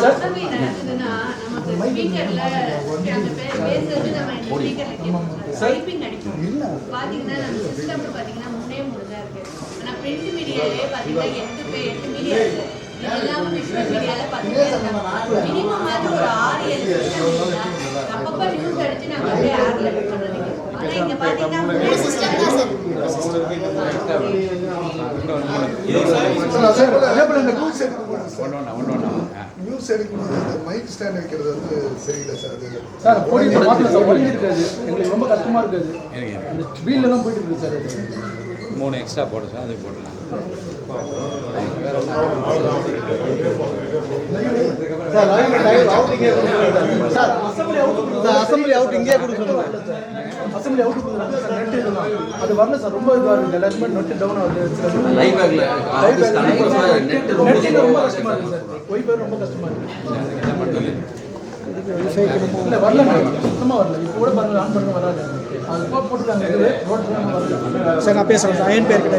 Assembly நடக்குதுன்னா நமக்கு ஸ்பீக்கர்ல அந்த பேசுறது நம்ம இந்த ஸ்பீக்கர்ல கேட்போம். டைப்பிங் அடிக்கும். பாத்தீங்கன்னா நம்ம சிஸ்டம்ல பாத்தீங்கன்னா 3 தான் இருக்கு. ஆனா பிரிண்ட் மீடியாலே பாத்தீங்கன்னா 8 மீடியா இருக்கு. இதெல்லாம் விஷுவல் மீடியால பாத்தீங்கன்னா மினிமம் வந்து ஒரு 6-7 சிஸ்டம் அப்பப்ப நியூஸ் அடிச்சு நாங்க அப்படியே ஆர்ல பண்ணுறீங்க. ஆனா இங்க பாத்தீங்கன்னா 3 சிஸ்டம் தான் சார். நியூஸ் எடுக்கும்போது மைக் ஸ்டாண்ட் வைக்கிறது வந்து சரியில்லை சார். அது சார் போய் இருக்காது, எங்களுக்கு ரொம்ப கஷ்டமா இருக்காது. அந்த வீல்ல தான் போயிட்டு இருக்கு சார். அது 3 எக்ஸ்ட்ரா போடு சார், அது போடலாம். அசம்பிளி அவுட் இங்கே கொடுக்கணும். அசம்பிளி அவுட் கொடுக்குறாங்க. நெட் இதெல்லாம் அது வரல சார். ரொம்ப இதுவாக இருக்குது. எல்லாருமே நெட் டவுன் ஆகுது. லைவ் பேக்ல நெட் ரொம்ப கஷ்டமா இருக்கு சார். ஒய்ஃபை ரொம்ப கஷ்டமா இருக்கு. இல்லை வரல, சுத்தமாக வரல. இப்போ கூட பாருங்க, ஆன் பண்ண வராது. அது போட்டுருக்காங்க சார். நான் பேசுகிறேன் சார். அயன் பேர் கிட்ட